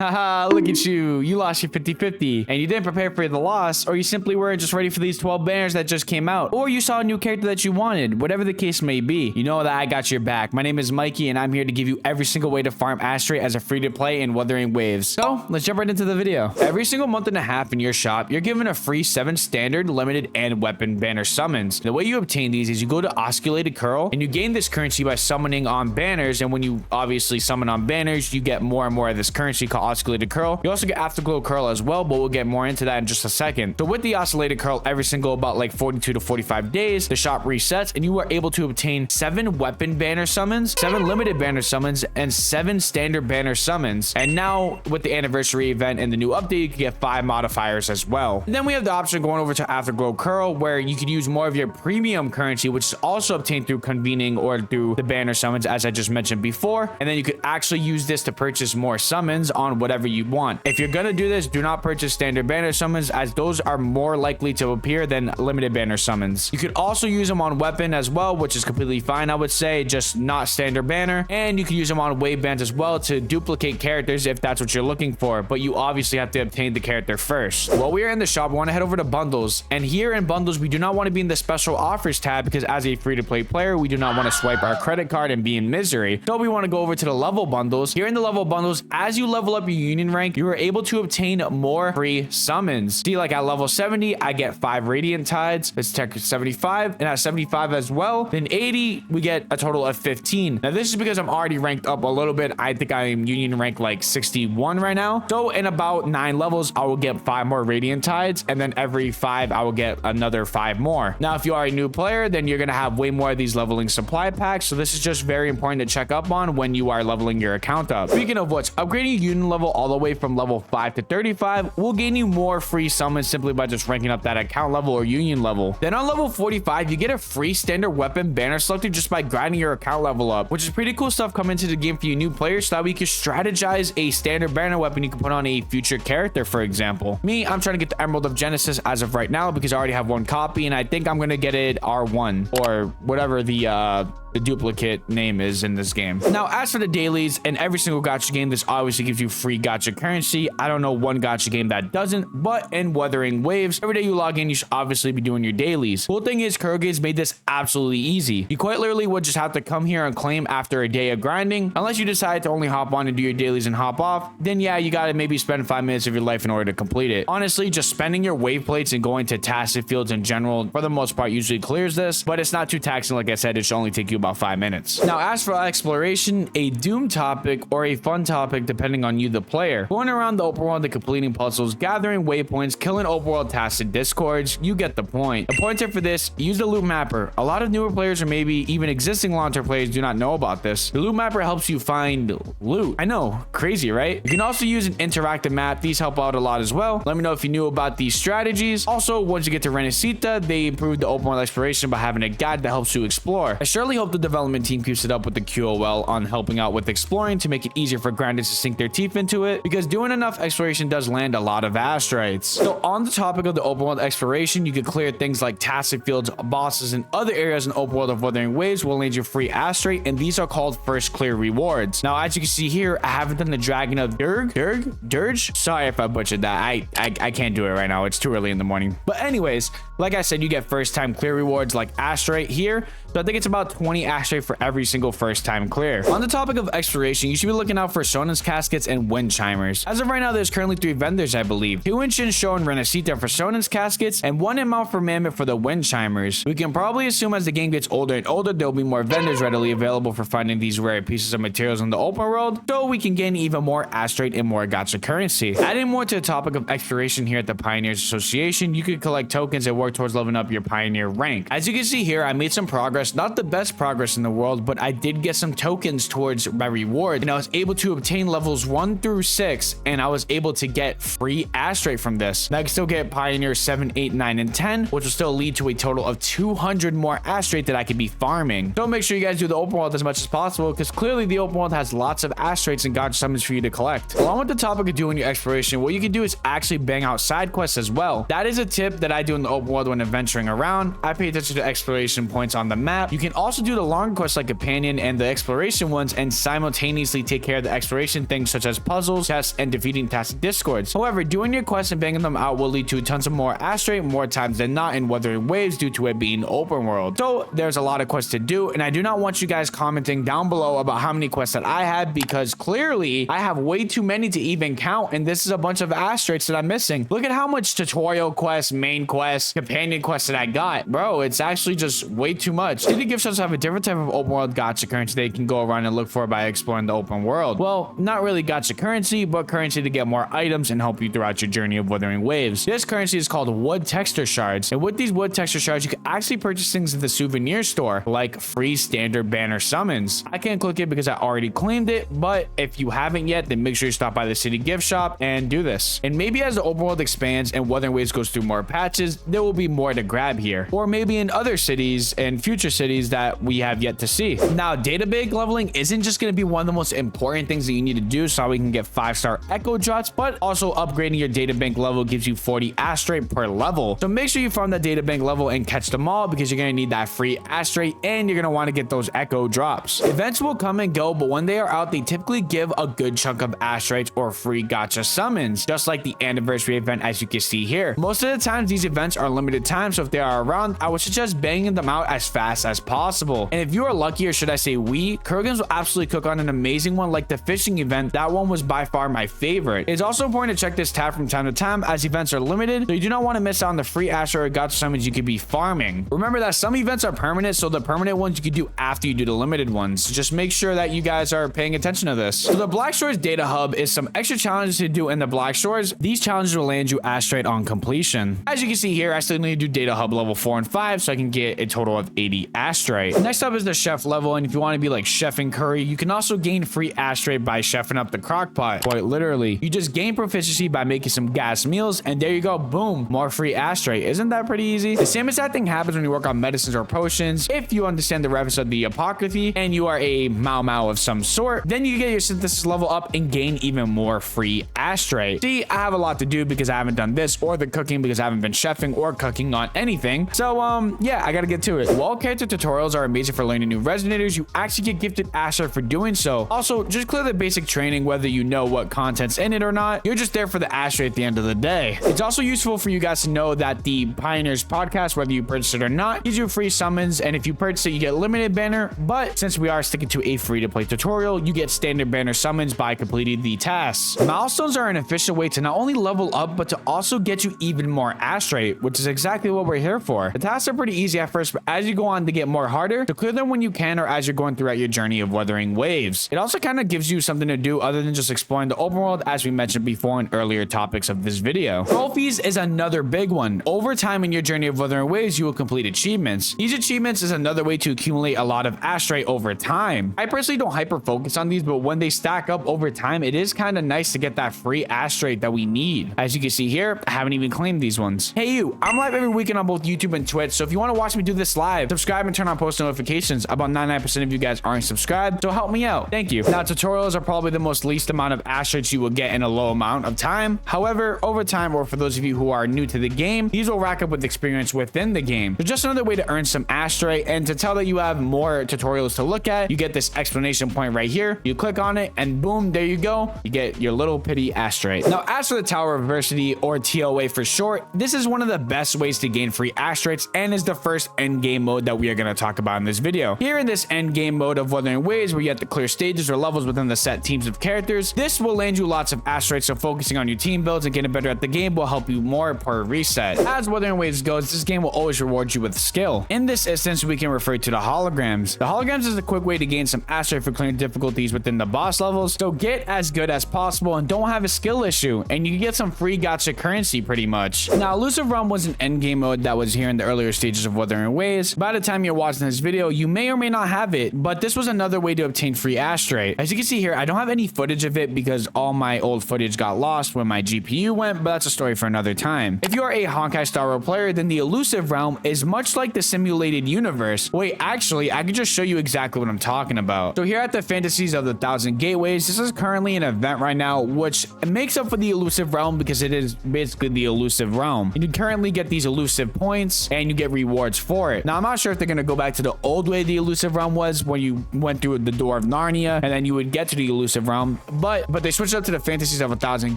Haha, look at you. You lost your 50-50. And you didn't prepare for the loss, or you simply weren't just ready for these 12 banners that just came out. Or you saw a new character that you wanted. Whatever the case may be, you know that I got your back. My name is Mikey, and I'm here to give you every single way to farm Astrite as a free-to-play in Wuthering Waves. So, let's jump right into the video. Every single month and a half in your shop, you're given a free 7 standard, limited, and weapon banner summons. The way you obtain these is you go to Osculated Curl, and you gain this currency by summoning on banners, and when you obviously summon on banners, you get more and more of this currency called Osculated Curl. You also get Afterglow Curl as well, but we'll get more into that in just a second. So with the Oscillated Curl, every single about like 42 to 45 days, the shop resets, and you are able to obtain 7 weapon banner summons, 7 limited banner summons, and 7 standard banner summons. And now with the anniversary event and the new update, you can get 5 modifiers as well. And then we have the option going over to Afterglow Curl, where you could use more of your premium currency, which is also obtained through convening or through the banner summons, as I just mentioned before. And then you could actually use this to purchase more summons on whatever you want. If you're gonna do this, do not purchase standard banner summons, as those are more likely to appear than limited banner summons. You could also use them on weapon as well, which is completely fine, I would say, just not standard banner. And you can use them on wave bands as well to duplicate characters if that's what you're looking for, but you obviously have to obtain the character first. While we are in the shop, we want to head over to bundles, and here in bundles, we do not want to be in the special offers tab, because as a free-to-play player, we do not want to swipe our credit card and be in misery. So we want to go over to the level bundles. Here in the level bundles, as you level up your union rank, you are able to obtain more free summons. See, like at level 70, I get 5 radiant tides. It's tech 75, and at 75 as well. Then 80, we get a total of 15. Now this is because I'm already ranked up a little bit. I think I am union rank like 61 right now. So in about 9 levels, I will get 5 more radiant tides, and then every 5 I will get another 5 more. Now if you are a new player, then you're gonna have way more of these leveling supply packs, so this is just very important to check up on when you are leveling your account up. Speaking of which, upgrading your union level all the way from level 5 to 35 will gain you more free summons simply by just ranking up that account level or union level. Then on level 45, you get a free standard weapon banner selector just by grinding your account level up, which is pretty cool stuff coming into the game for you new players, so that we can strategize a standard banner weapon you can put on a future character. For example, me, I'm trying to get the Emerald of Genesis as of right now because I already have 1 copy, and I think I'm gonna get it R1 or whatever the duplicate name is in this game. Now, as for the dailies, in every single gacha game, this obviously gives you free gacha currency. I don't know one gacha game that doesn't, but in Wuthering Waves, every day you log in, you should obviously be doing your dailies. Cool thing is, Kuroge's made this absolutely easy. You quite literally would just have to come here and claim after a day of grinding. Unless you decide to only hop on and do your dailies and hop off, then yeah, you gotta maybe spend 5 minutes of your life in order to complete it. Honestly, just spending your wave plates and going to tacit fields in general, for the most part, usually clears this, but it's not too taxing. Like I said, it should only take you about 5 minutes. Now, as for exploration, a doom topic or a fun topic depending on you, the player. Going around the open world and completing puzzles, gathering waypoints, killing open world tacit discords, you get the point. The pointer for this, use the loot mapper. A lot of newer players or maybe even existing long-term players do not know about this. The loot mapper helps you find loot. I know, crazy, right? You can also use an interactive map. These help out a lot as well. Let me know if you knew about these strategies. Also, once you get to Renacita, they improved the open world exploration by having a guide that helps you explore. I surely hope the development team keeps it up with the QOL on helping out with exploring to make it easier for grinders to sink their teeth into it, because doing enough exploration does land a lot of astrites. So on the topic of the open world exploration, you can clear things like tacit fields, bosses, and other areas in the open world of Wuthering Waves will land you free astrite, and these are called first clear rewards. Now, as you can see here, I haven't done the Dragon of Dirge. Sorry if I butchered that. I can't do it right now. It's too early in the morning. But anyways, like I said, you get first time clear rewards like astrite here. So I think it's about 20 astrite for every single first time clear. On the topic of exploration, you should be looking out for SONANCE caskets and WINDCHIMERS. As of right now, there's currently 3 vendors, I believe. 2 in Shinsho and Renacita for SONANCE caskets, and 1 in Mount for Mammoth for the WINDCHIMERS. We can probably assume as the game gets older and older, there'll be more vendors readily available for finding these rare pieces of materials in the open world, so we can gain even more astrite and more gacha currency. Adding more to the topic of exploration here at the Pioneers Association, you can collect tokens and work towards leveling up your Pioneer rank. As you can see here, I made some progress. Not the best progress in the world, but I did get some tokens towards my reward, and I was able to obtain levels 1 through 6, and I was able to get free astrite from this. And I can still get Pioneer 7, 8, 9, and 10, which will still lead to a total of 200 more astrite that I could be farming. So make sure you guys do the open world as much as possible, because clearly the open world has lots of astrites and gacha summons for you to collect. Along with the topic of doing your exploration, what you can do is actually bang out side quests as well. That is a tip that I do in the open world when adventuring around. I pay attention to exploration points on the map map. You can also do the longer quests like Companion and the exploration ones and simultaneously take care of the exploration things such as puzzles, tests, and defeating tasks discords. However, doing your quests and banging them out will lead to tons of more Astrite more times than not in Wuthering Waves due to it being open world. So there's a lot of quests to do, and I do not want you guys commenting down below about how many quests that I have, because clearly I have way too many to even count, and this is a bunch of Astrites that I'm missing. Look at how much tutorial quests, main quests, companion quests that I got. Bro, it's actually just way too much. City gift shops have a different type of open world gacha currency they can go around and look for by exploring the open world. Well, not really gacha currency, but currency to get more items and help you throughout your journey of Wuthering Waves. This currency is called wood texture shards, and with these wood texture shards, you can actually purchase things at the souvenir store, like free standard banner summons. I can't click it because I already claimed it, but if you haven't yet, then make sure you stop by the city gift shop and do this. And maybe as the open world expands and Wuthering Waves goes through more patches, there will be more to grab here, or maybe in other cities and future cities that we have yet to see. Now, data bank leveling isn't just going to be one of the most important things that you need to do so we can get 5-star echo drops, but also upgrading your data bank level gives you 40 Astrite per level. So make sure you farm that data bank level and catch them all, because you're going to need that free Astrite and you're going to want to get those echo drops. Events will come and go, but when they are out, they typically give a good chunk of Astrites or free gacha summons, just like the anniversary event as you can see here. Most of the times these events are limited time, so if they are around, I would suggest banging them out as fast as possible. And if you are lucky, or should I say Kurgans will absolutely cook on an amazing one like the fishing event. That one was by far my favorite. It's also important to check this tab from time to time as events are limited, so you do not want to miss out on the free Astrite or gacha summons you could be farming. Remember that some events are permanent, so the permanent ones you can do after you do the limited ones. So just make sure that you guys are paying attention to this. So the Black Shores data hub is some extra challenges to do in the Black Shores. These challenges will land you Astrite on completion. As you can see here, I still need to do data hub level 4 and 5 so I can get a total of 80 Astrite. Next up is the chef level, and if you want to be like chefing curry, you can also gain free Astrite by chefing up the crock pot. Quite literally, you just gain proficiency by making some gas meals, and there you go, boom, more free Astrite. Isn't that pretty easy? The same exact thing happens when you work on medicines or potions. If you understand the reference of the apocryphy and you are a Mao of some sort, then you get your synthesis level up and gain even more free Astrite. See, I have a lot to do because I haven't done this, or the cooking because I haven't been chefing or cooking on anything. So yeah, I gotta get to it. While character tutorials are amazing for learning new resonators, you actually get gifted Astrite for doing so. Also, just clear the basic training whether you know what content's in it or not. You're just there for the Astrite at the end of the day. It's also useful for you guys to know that the Pioneers podcast, whether you purchase it or not, gives you free summons, and if you purchase it, you get limited banner, but since we are sticking to a free-to-play tutorial, you get standard banner summons by completing the tasks. Milestones are an efficient way to not only level up, but to also get you even more Astrite, which is exactly what we're here for. The tasks are pretty easy at first, but as you go on, they get more harder, so clear them when you can or as you're going throughout your journey of Wuthering Waves. It also kind of gives you something to do other than just exploring the open world, as we mentioned before in earlier topics of this video. Trophies is another big one. Over time in your journey of Wuthering Waves, you will complete achievements. These achievements is another way to accumulate a lot of Astrite over time. I personally don't hyper focus on these, but when they stack up over time, it is kind of nice to get that free Astrite that we need. As you can see here, I haven't even claimed these ones. Hey you, I'm live every weekend on both YouTube and Twitch, so if you want to watch me do this live, subscribe and turn on post notifications. About 99% of you guys aren't subscribed, so help me out. Thank you. Now, tutorials are probably the most least amount of Astrites you will get in a low amount of time. However, over time, or for those of you who are new to the game, these will rack up with experience within the game. So just another way to earn some Astrite, and to tell that you have more tutorials to look at, you get this explanation point right here. You click on it and boom, there you go. You get your little pity Astrite. Now, as for the Tower of Adversity, or TOA for short, this is one of the best ways to gain free Astrites and is the first end game mode that we are going to talk about in this video. Here in this end game mode of Wuthering Waves, where you have to clear stages or levels within the set teams of characters, this will land you lots of Astrites, so focusing on your team builds and getting better at the game will help you more per reset. As Wuthering Waves goes, this game will always reward you with skill. In this instance, we can refer to the holograms. The holograms is a quick way to gain some Astrite for clearing difficulties within the boss levels, so get as good as possible and don't have a skill issue, and you get some free gacha currency pretty much. Now, Illusive Realm was an end game mode that was here in the earlier stages of Wuthering Waves. By the time you're watching this video, you may or may not have it, but this was another way to obtain free Astrite. As you can see here, I don't have any footage of it because all my old footage got lost when my GPU went, but that's a story for another time. If you are a Honkai Star Rail player, then the Illusive Realm is much like the simulated universe. Wait, actually, I can just show you exactly what I'm talking about. So here at the Fantasies of the Thousand Gateways, this is currently an event right now, which makes up for the Illusive Realm because it is basically the Illusive Realm. And you currently get these elusive points and you get rewards for it. Now, I'm not sure if they're gonna go back to the old way the elusive realm was, when you went through the door of Narnia and then you would get to the elusive realm. But they switched up to the fantasies of 1,000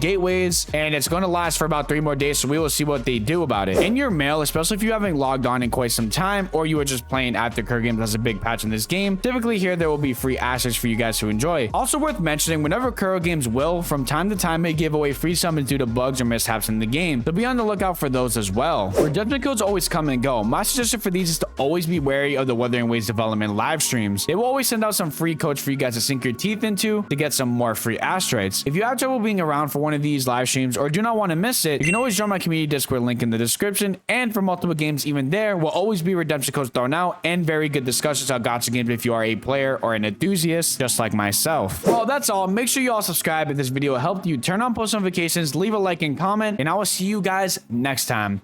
gateways, and it's gonna last for about 3 more days, so we will see what they do about it. In your mail, especially if you haven't logged on in quite some time, or you were just playing after Curve Games has a big patch in this game, typically here there will be free assets for you guys to enjoy. Also worth mentioning, whenever Curve Games will, from time to time, may give away free summons due to bugs or mishaps in the game, so be on the lookout for those as well. Redemption codes always come and go. My suggestion for these is to always be wary of the Wuthering Waves development live streams. They will always send out some free codes for you guys to sink your teeth into to get some more free Astrites. If you have trouble being around for one of these live streams or do not want to miss it, you can always join my community Discord link in the description, and for multiple games even there will always be redemption codes thrown out and very good discussions on gacha games if you are a player or an enthusiast just like myself. Well, that's all. Make sure you all subscribe if this video helped you. Turn on post notifications, leave a like and comment, and I will see you guys next time.